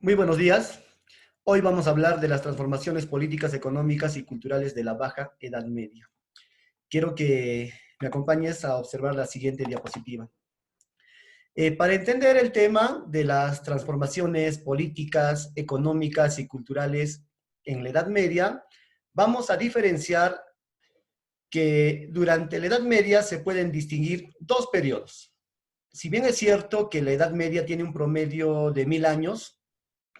Muy buenos días. Hoy vamos a hablar de las transformaciones políticas, económicas y culturales de la Baja Edad Media. Quiero que me acompañes a observar la siguiente diapositiva. Para entender el tema de las transformaciones políticas, económicas y culturales en la Edad Media, vamos a diferenciar que durante la Edad Media se pueden distinguir dos periodos. Si bien es cierto que la Edad Media tiene un promedio de 1000 años,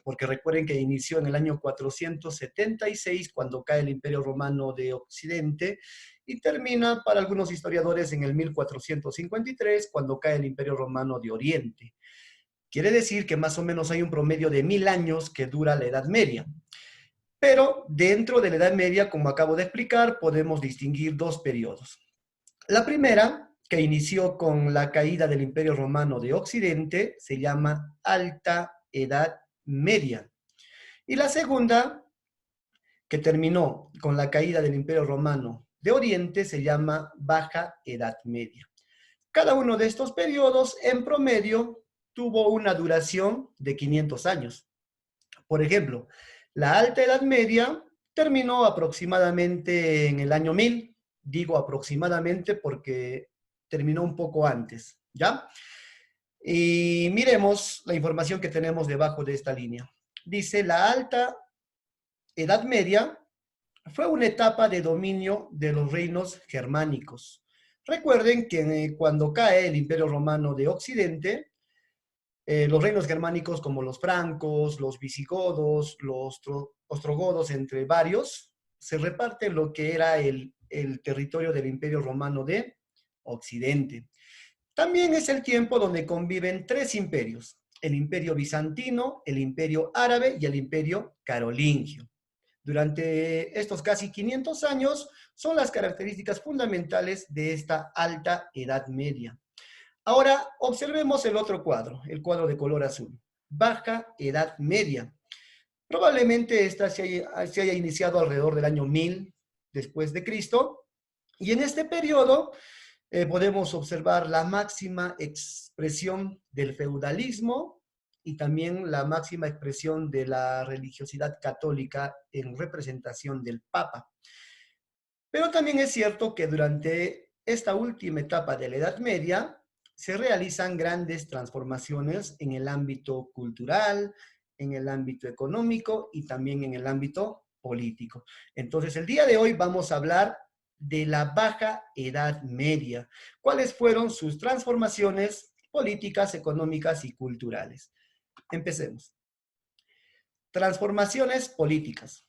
porque recuerden que inició en el año 476, cuando cae el Imperio Romano de Occidente, y termina para algunos historiadores en el 1453, cuando cae el Imperio Romano de Oriente. Quiere decir que más o menos hay un promedio de 1000 años que dura la Edad Media. Pero dentro de la Edad Media, como acabo de explicar, podemos distinguir dos periodos. La primera, que inició con la caída del Imperio Romano de Occidente, se llama Alta Edad Media. Y la segunda, que terminó con la caída del Imperio Romano de Oriente, se llama Baja Edad Media. Cada uno de estos periodos, en promedio, tuvo una duración de 500 años. Por ejemplo, la Alta Edad Media terminó aproximadamente en el año 1000. Digo aproximadamente porque terminó un poco antes, ¿ya? Y miremos la información que tenemos debajo de esta línea. Dice, la Alta Edad Media fue una etapa de dominio de los reinos germánicos. Recuerden que cuando cae el Imperio Romano de Occidente, los reinos germánicos como los francos, los visigodos, los ostrogodos, entre varios, se reparten lo que era el territorio del Imperio Romano de Occidente. También es el tiempo donde conviven tres imperios: el Imperio Bizantino, el Imperio Árabe y el Imperio Carolingio. Durante estos casi 500 años son las características fundamentales de esta Alta Edad Media. Ahora observemos el otro cuadro, el cuadro de color azul. Baja Edad Media. Probablemente esta se haya iniciado alrededor del año 1000 después de Cristo, y en este periodo podemos observar la máxima expresión del feudalismo y también la máxima expresión de la religiosidad católica en representación del Papa. Pero también es cierto que durante esta última etapa de la Edad Media se realizan grandes transformaciones en el ámbito cultural, en el ámbito económico y también en el ámbito político. Entonces, el día de hoy vamos a hablar de la Baja Edad Media. ¿Cuáles fueron sus transformaciones políticas, económicas y culturales? Empecemos. Transformaciones políticas.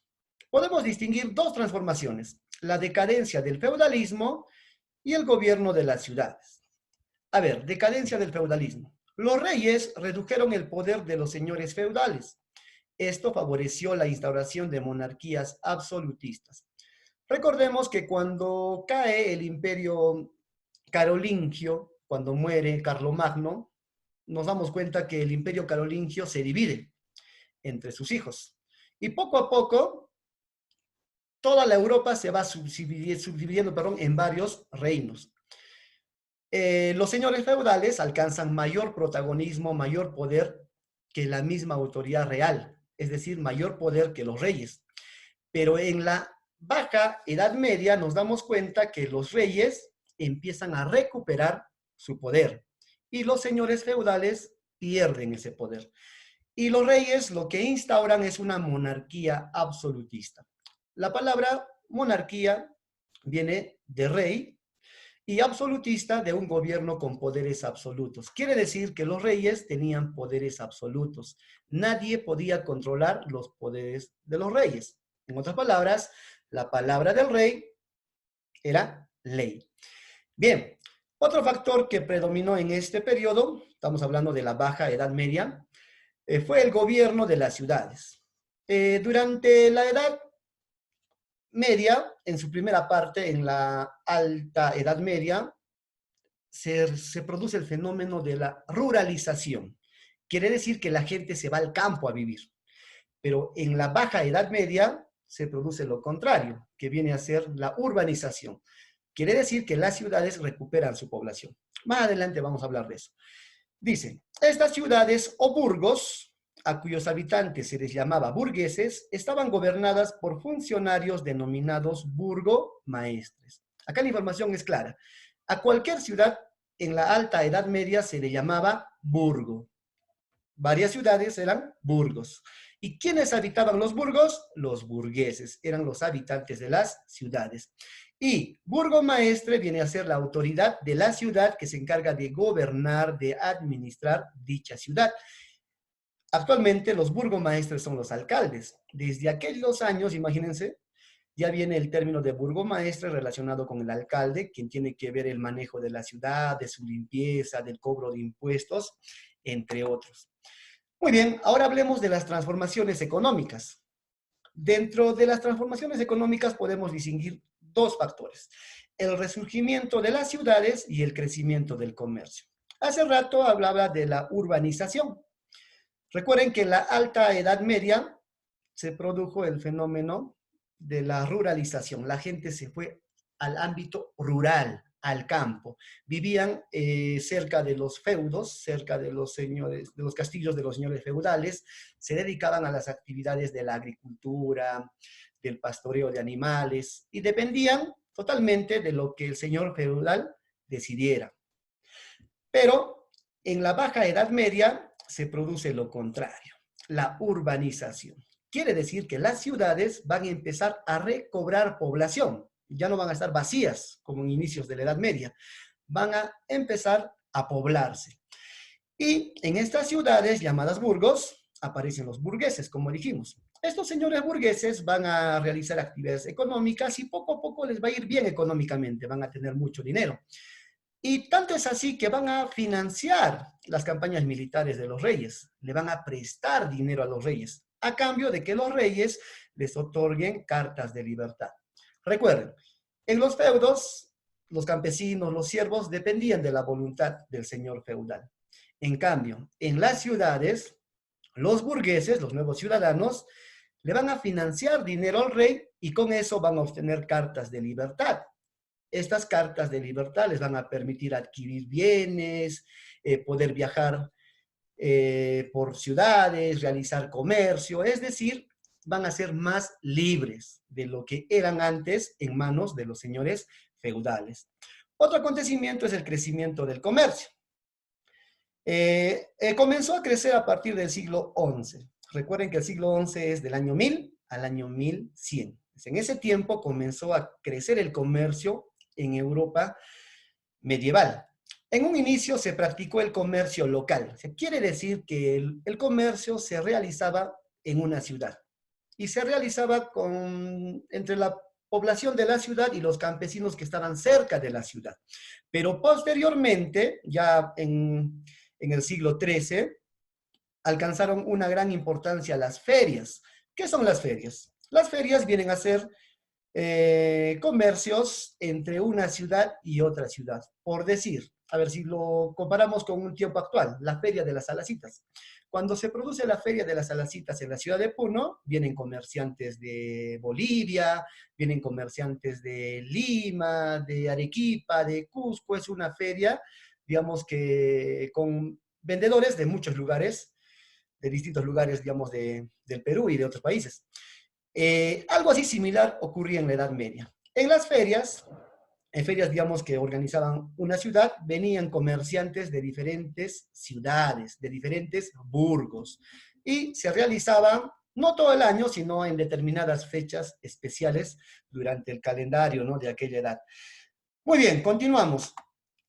Podemos distinguir dos transformaciones: la decadencia del feudalismo y el gobierno de las ciudades. A ver, decadencia del feudalismo. Los reyes redujeron el poder de los señores feudales. Esto favoreció la instauración de monarquías absolutistas. Recordemos que cuando cae el imperio carolingio, cuando muere Carlomagno, nos damos cuenta que el imperio carolingio se divide entre sus hijos. Y poco a poco, toda la Europa se va subdividiendo en varios reinos. Los señores feudales alcanzan mayor protagonismo, mayor poder que la misma autoridad real, es decir, mayor poder que los reyes. Pero en la Baja Edad Media nos damos cuenta que los reyes empiezan a recuperar su poder y los señores feudales pierden ese poder. Y los reyes lo que instauran es una monarquía absolutista. La palabra monarquía viene de rey y absolutista, de un gobierno con poderes absolutos. Quiere decir que los reyes tenían poderes absolutos. Nadie podía controlar los poderes de los reyes. En otras palabras, la palabra del rey era ley. Bien, otro factor que predominó en este periodo, estamos hablando de la Baja Edad Media, fue el gobierno de las ciudades. Durante la Edad Media, en su primera parte, en la Alta Edad Media, se produce el fenómeno de la ruralización. Quiere decir que la gente se va al campo a vivir. Pero en la Baja Edad Media se produce lo contrario, que viene a ser la urbanización. Quiere decir que las ciudades recuperan su población. Más adelante vamos a hablar de eso. Dice, estas ciudades o burgos a cuyos habitantes se les llamaba burgueses, estaban gobernadas por funcionarios denominados burgomaestres. Acá la información es clara. A cualquier ciudad en la Alta Edad Media se le llamaba burgo. Varias ciudades eran burgos. ¿Y quiénes habitaban los burgos? Los burgueses, eran los habitantes de las ciudades. Y burgomaestre viene a ser la autoridad de la ciudad que se encarga de gobernar, de administrar dicha ciudad. Actualmente los burgomaestres son los alcaldes. Desde aquellos años, imagínense, ya viene el término de burgomaestre relacionado con el alcalde, quien tiene que ver el manejo de la ciudad, de su limpieza, del cobro de impuestos, entre otros. Muy bien, ahora hablemos de las transformaciones económicas. Dentro de las transformaciones económicas podemos distinguir dos factores: el resurgimiento de las ciudades y el crecimiento del comercio. Hace rato hablaba de la urbanización. Recuerden que en la Alta Edad Media se produjo el fenómeno de la ruralización. La gente se fue al ámbito rural, al campo. Vivían cerca de los feudos, cerca de los señores, de los castillos de los señores feudales, se dedicaban a las actividades de la agricultura, del pastoreo de animales, y dependían totalmente de lo que el señor feudal decidiera. Pero en la Baja Edad Media se produce lo contrario, la urbanización. Quiere decir que las ciudades van a empezar a recobrar población. Ya no van a estar vacías como en inicios de la Edad Media. Van a empezar a poblarse. Y en estas ciudades llamadas burgos aparecen los burgueses, como dijimos. Estos señores burgueses van a realizar actividades económicas y poco a poco les va a ir bien económicamente. Van a tener mucho dinero. Y tanto es así que van a financiar las campañas militares de los reyes. Le van a prestar dinero a los reyes, a cambio de que los reyes les otorguen cartas de libertad. Recuerden, en los feudos, los campesinos, los siervos dependían de la voluntad del señor feudal. En cambio, en las ciudades, los burgueses, los nuevos ciudadanos, le van a financiar dinero al rey y con eso van a obtener cartas de libertad. Estas cartas de libertad les van a permitir adquirir bienes, poder viajar por ciudades, realizar comercio, es decir, van a ser más libres de lo que eran antes en manos de los señores feudales. Otro acontecimiento es el crecimiento del comercio. Comenzó a crecer a partir del siglo XI. Recuerden que el siglo XI es del año 1000 al año 1100. En ese tiempo comenzó a crecer el comercio en Europa medieval. En un inicio se practicó el comercio local. Quiere decir que el comercio se realizaba en una ciudad y se realizaba entre la población de la ciudad y los campesinos que estaban cerca de la ciudad. Pero posteriormente, ya en el siglo XIII, alcanzaron una gran importancia las ferias. ¿Qué son las ferias? Las ferias vienen a ser comercios entre una ciudad y otra ciudad. Por decir, a ver si lo comparamos con un tiempo actual, la Feria de las Salacitas. Cuando se produce la Feria de las Salacitas en la ciudad de Puno, vienen comerciantes de Bolivia, vienen comerciantes de Lima, de Arequipa, de Cusco. Es una feria, digamos que con vendedores de muchos lugares, de distintos lugares, digamos, del Perú y de otros países. Algo así similar ocurría en la Edad Media. En ferias, digamos, que organizaban una ciudad, venían comerciantes de diferentes ciudades, de diferentes burgos, y se realizaban no todo el año, sino en determinadas fechas especiales durante el calendario, ¿no?, de aquella edad. Muy bien, continuamos.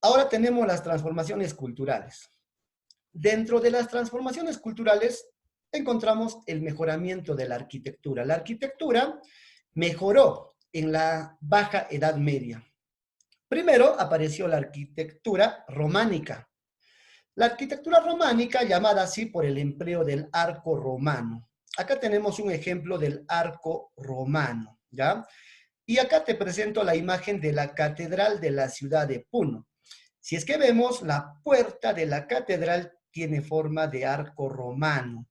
Ahora tenemos las transformaciones culturales. Dentro de las transformaciones culturales encontramos el mejoramiento de la arquitectura. La arquitectura mejoró en la Baja Edad Media. Primero apareció la arquitectura románica. La arquitectura románica, llamada así por el empleo del arco romano. Acá tenemos un ejemplo del arco romano, ¿ya? Y acá te presento la imagen de la catedral de la ciudad de Puno. Si es que vemos, la puerta de la catedral tiene forma de arco romano.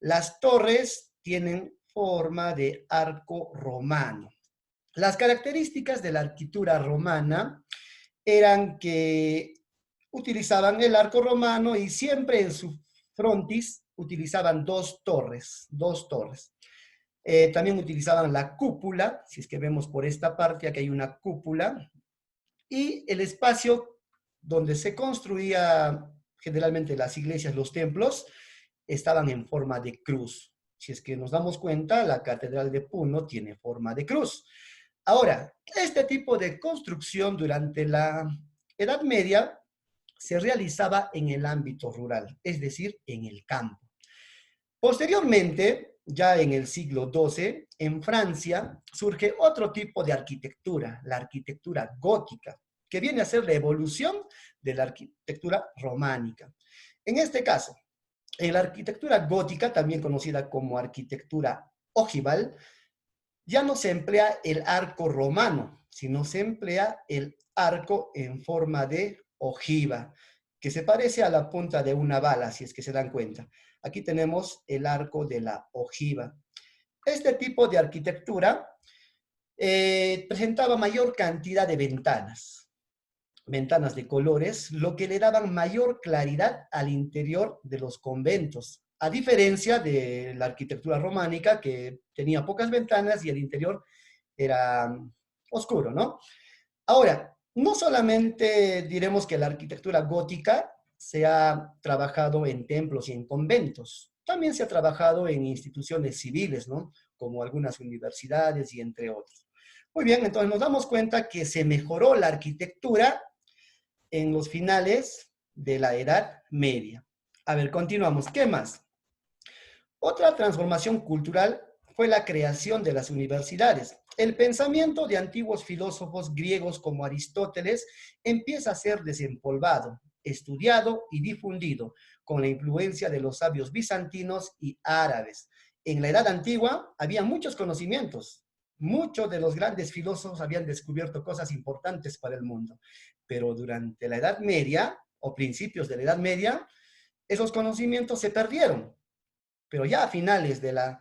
Las torres tienen forma de arco romano. Las características de la arquitectura romana eran que utilizaban el arco romano y siempre en su frontis utilizaban dos torres. También utilizaban la cúpula, si es que vemos por esta parte, aquí hay una cúpula, y el espacio donde se construía generalmente las iglesias, los templos, estaban en forma de cruz. Si es que nos damos cuenta, la Catedral de Puno tiene forma de cruz. Ahora, este tipo de construcción durante la Edad Media se realizaba en el ámbito rural, es decir, en el campo. Posteriormente, ya en el siglo XII, en Francia surge otro tipo de arquitectura, la arquitectura gótica, que viene a ser la evolución de la arquitectura románica. En este caso, en la arquitectura gótica, también conocida como arquitectura ojival, ya no se emplea el arco romano, sino se emplea el arco en forma de ojiva, que se parece a la punta de una bala, si es que se dan cuenta. Aquí tenemos el arco de la ojiva. Este tipo de arquitectura presentaba mayor cantidad de ventanas de colores, lo que le daban mayor claridad al interior de los conventos, a diferencia de la arquitectura románica, que tenía pocas ventanas y el interior era oscuro, ¿no? Ahora, no solamente diremos que la arquitectura gótica se ha trabajado en templos y en conventos, también se ha trabajado en instituciones civiles, ¿no? Como algunas universidades y entre otros. Muy bien, entonces nos damos cuenta que se mejoró la arquitectura en los finales de la Edad Media. A ver, continuamos. ¿Qué más? Otra transformación cultural fue la creación de las universidades. El pensamiento de antiguos filósofos griegos como Aristóteles empieza a ser desempolvado, estudiado y difundido con la influencia de los sabios bizantinos y árabes. En la Edad Antigua había muchos conocimientos. Muchos de los grandes filósofos habían descubierto cosas importantes para el mundo, pero durante la Edad Media o principios de la Edad Media, esos conocimientos se perdieron. Pero ya a finales de la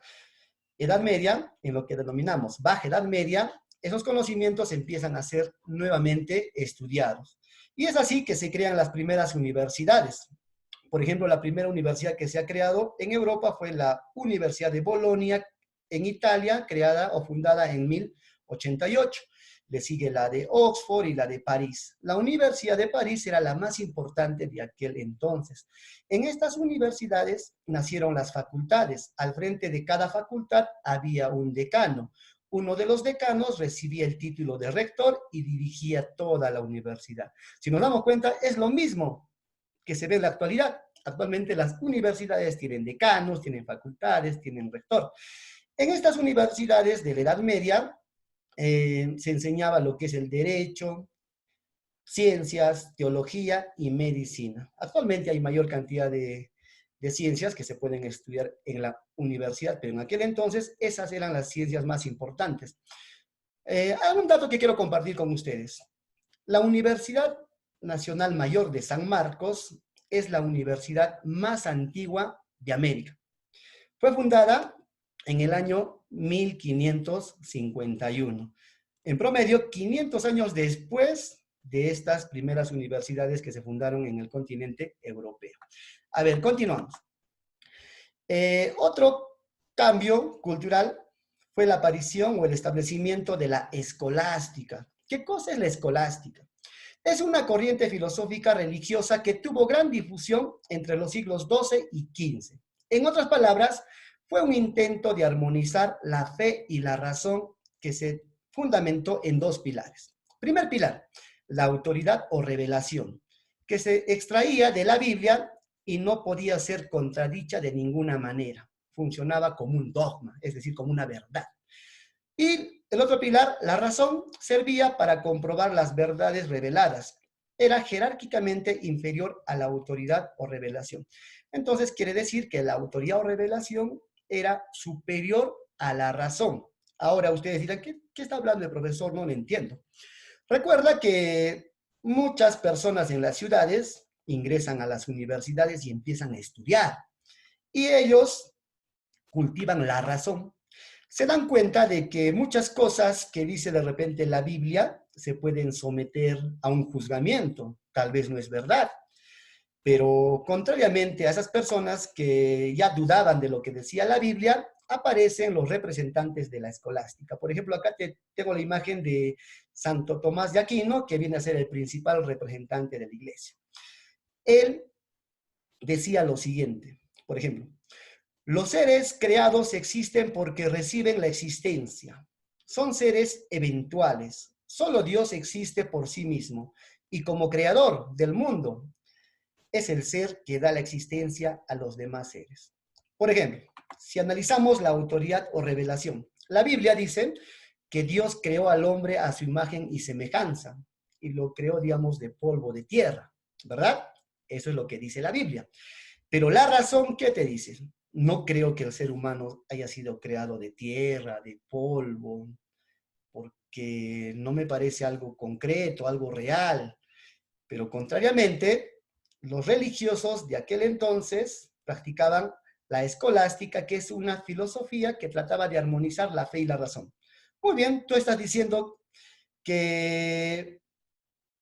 Edad Media, en lo que denominamos Baja Edad Media, esos conocimientos empiezan a ser nuevamente estudiados. Y es así que se crean las primeras universidades. Por ejemplo, la primera universidad que se ha creado en Europa fue la Universidad de Bolonia, en Italia, creada o fundada en 1088. Le sigue la de Oxford y la de París. La Universidad de París era la más importante de aquel entonces. En estas universidades nacieron las facultades. Al frente de cada facultad había un decano. Uno de los decanos recibía el título de rector y dirigía toda la universidad. Si nos damos cuenta, es lo mismo que se ve en la actualidad. Actualmente las universidades tienen decanos, tienen facultades, tienen rector. En estas universidades de la Edad Media se enseñaba lo que es el derecho, ciencias, teología y medicina. Actualmente hay mayor cantidad de ciencias que se pueden estudiar en la universidad, pero en aquel entonces esas eran las ciencias más importantes. Hay un dato que quiero compartir con ustedes. La Universidad Nacional Mayor de San Marcos es la universidad más antigua de América. Fue fundada en el año 1551. En promedio, 500 años después de estas primeras universidades que se fundaron en el continente europeo. A ver, continuamos. Otro cambio cultural fue la aparición o el establecimiento de la escolástica. ¿Qué cosa es la escolástica? Es una corriente filosófica religiosa que tuvo gran difusión entre los siglos XII y XV. En otras palabras, fue un intento de armonizar la fe y la razón que se fundamentó en dos pilares. Primer pilar, la autoridad o revelación, que se extraía de la Biblia y no podía ser contradicha de ninguna manera. Funcionaba como un dogma, es decir, como una verdad. Y el otro pilar, la razón, servía para comprobar las verdades reveladas. Era jerárquicamente inferior a la autoridad o revelación. Entonces, quiere decir que la autoridad o revelación era superior a la razón. Ahora ustedes dirán, ¿qué está hablando el profesor? No lo entiendo. Recuerda que muchas personas en las ciudades ingresan a las universidades y empiezan a estudiar. Y ellos cultivan la razón. Se dan cuenta de que muchas cosas que dice de repente la Biblia se pueden someter a un juzgamiento. Tal vez no es verdad. Pero contrariamente a esas personas que ya dudaban de lo que decía la Biblia, aparecen los representantes de la escolástica. Por ejemplo, acá tengo la imagen de Santo Tomás de Aquino, que viene a ser el principal representante de la iglesia. Él decía lo siguiente, por ejemplo, los seres creados existen porque reciben la existencia. Son seres eventuales. Solo Dios existe por sí mismo y como creador del mundo es el ser que da la existencia a los demás seres. Por ejemplo, si analizamos la autoridad o revelación, la Biblia dice que Dios creó al hombre a su imagen y semejanza y lo creó, digamos, de polvo de tierra, ¿verdad? Eso es lo que dice la Biblia. Pero la razón, ¿qué te dice? No creo que el ser humano haya sido creado de tierra, de polvo, porque no me parece algo concreto, algo real. Pero contrariamente, los religiosos de aquel entonces practicaban la escolástica, que es una filosofía que trataba de armonizar la fe y la razón. Muy bien, tú estás diciendo que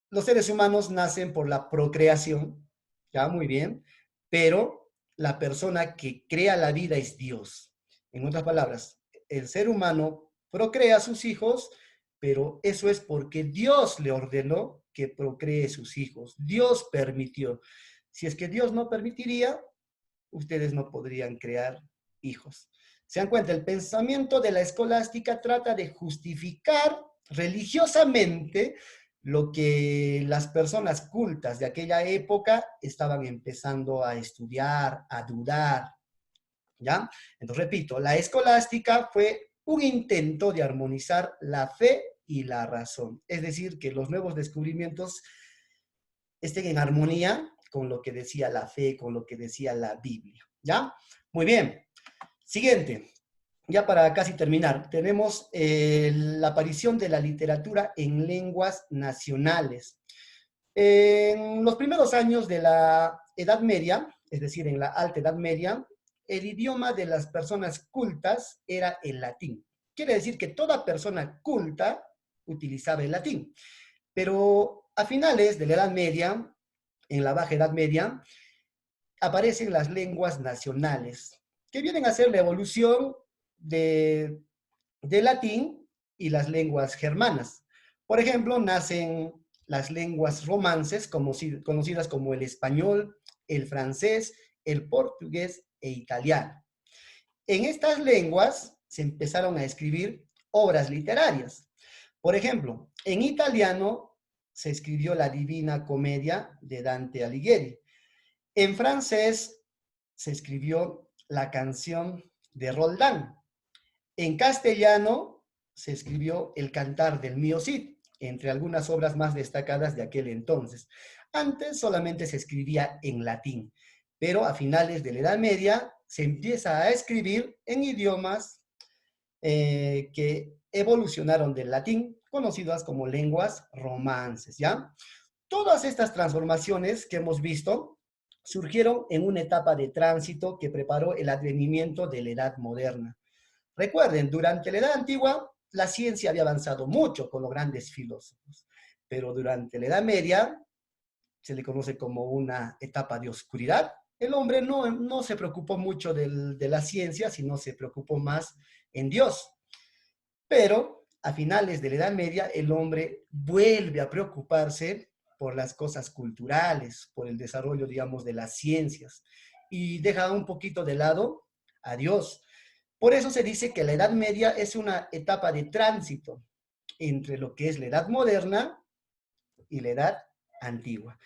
los seres humanos nacen por la procreación, ya muy bien, pero la persona que crea la vida es Dios. En otras palabras, el ser humano procrea a sus hijos, pero eso es porque Dios le ordenó que procree sus hijos. Dios permitió. Si es que Dios no permitiría, ustedes no podrían crear hijos. ¿Se dan cuenta? El pensamiento de la escolástica trata de justificar religiosamente lo que las personas cultas de aquella época estaban empezando a estudiar, a dudar, ¿ya? Entonces, repito, la escolástica fue un intento de armonizar la fe y la razón, es decir, que los nuevos descubrimientos estén en armonía con lo que decía la fe, con lo que decía la Biblia, ¿ya? Muy bien. Siguiente, ya para casi terminar, tenemos la aparición de la literatura en lenguas nacionales. En los primeros años de la Edad Media, es decir, en la Alta Edad Media, el idioma de las personas cultas era el latín. Quiere decir que toda persona culta utilizaba el latín. Pero a finales de la Edad Media, en la Baja Edad Media, aparecen las lenguas nacionales, que vienen a ser la evolución de latín y las lenguas germanas. Por ejemplo, nacen las lenguas romances, conocidas como el español, el francés, el portugués e italiano. En estas lenguas se empezaron a escribir obras literarias. Por ejemplo, en italiano se escribió la Divina Comedia de Dante Alighieri. En francés se escribió la canción de Roldán. En castellano se escribió el Cantar del Mío Cid, entre algunas obras más destacadas de aquel entonces. Antes solamente se escribía en latín, pero a finales de la Edad Media se empieza a escribir en idiomas que evolucionaron del latín, conocidas como lenguas romances, ¿ya? Todas estas transformaciones que hemos visto surgieron en una etapa de tránsito que preparó el advenimiento de la Edad Moderna. Recuerden, durante la Edad Antigua, la ciencia había avanzado mucho con los grandes filósofos, pero durante la Edad Media, se le conoce como una etapa de oscuridad. El hombre no se preocupó mucho de la ciencia, sino se preocupó más en Dios. Pero a finales de la Edad Media, el hombre vuelve a preocuparse por las cosas culturales, por el desarrollo, digamos, de las ciencias, y deja un poquito de lado a Dios. Por eso se dice que la Edad Media es una etapa de tránsito entre lo que es la Edad Moderna y la Edad Antigua.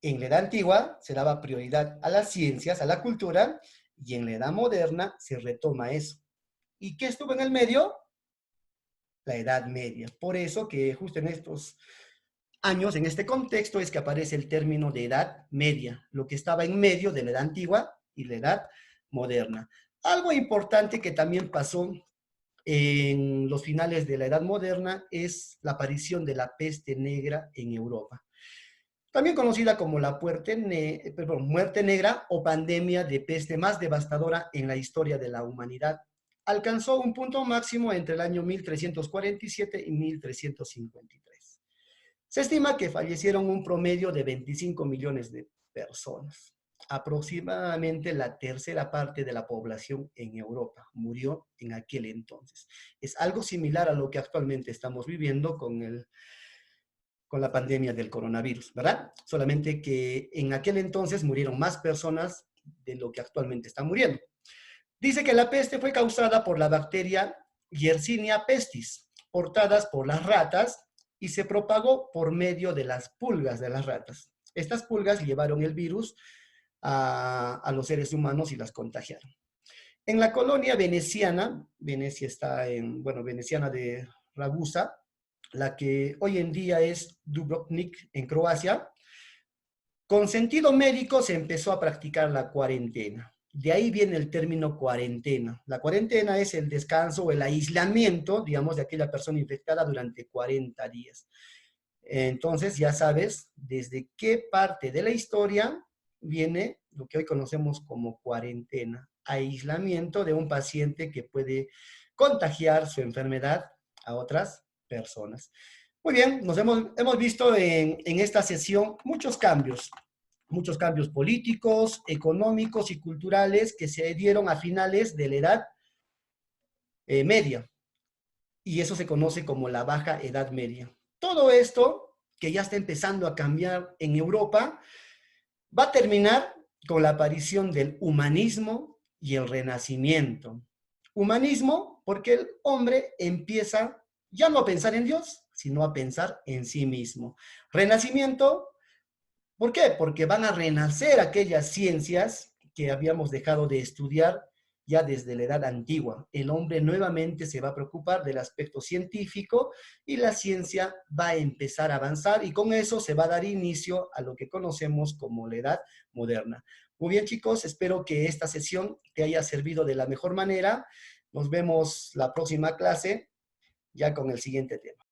En la Edad Antigua se daba prioridad a las ciencias, a la cultura, y en la Edad Moderna se retoma eso. ¿Y qué estuvo en el medio? La Edad Media. Por eso que justo en estos años, en este contexto, es que aparece el término de Edad Media, lo que estaba en medio de la Edad Antigua y la Edad Moderna. Algo importante que también pasó en los finales de la Edad Moderna es la aparición de la peste negra en Europa, también conocida como la muerte negra o pandemia de peste más devastadora en la historia de la humanidad. Alcanzó un punto máximo entre el año 1347 y 1353. Se estima que fallecieron un promedio de 25 millones personas. Aproximadamente la tercera parte de la población en Europa murió en aquel entonces. Es algo similar a lo que actualmente estamos viviendo con la pandemia del coronavirus, ¿verdad? Solamente que en aquel entonces murieron más personas de lo que actualmente están muriendo. Dice que la peste fue causada por la bacteria Yersinia pestis, portadas por las ratas, y se propagó por medio de las pulgas de las ratas. Estas pulgas llevaron el virus a los seres humanos y las contagiaron. En la colonia veneciana, Venecia está en, bueno, veneciana de Ragusa, la que hoy en día es Dubrovnik en Croacia, con sentido médico se empezó a practicar la cuarentena. De ahí viene el término cuarentena. La cuarentena es el descanso o el aislamiento, digamos, de aquella persona infectada durante 40 días. Entonces, ya sabes desde qué parte de la historia viene lo que hoy conocemos como cuarentena, aislamiento de un paciente que puede contagiar su enfermedad a otras personas. Muy bien, hemos visto en esta sesión muchos cambios políticos, económicos y culturales que se dieron a finales de la Edad Media, y eso se conoce como la Baja Edad Media. Todo esto, que ya está empezando a cambiar en Europa, va a terminar con la aparición del humanismo y el renacimiento. Humanismo porque el hombre empieza ya no a pensar en Dios, sino a pensar en sí mismo. Renacimiento, ¿por qué? Porque van a renacer aquellas ciencias que habíamos dejado de estudiar ya desde la edad antigua. El hombre nuevamente se va a preocupar del aspecto científico y la ciencia va a empezar a avanzar, y con eso se va a dar inicio a lo que conocemos como la edad moderna. Muy bien, chicos, espero que esta sesión te haya servido de la mejor manera. Nos vemos la próxima clase ya con el siguiente tema.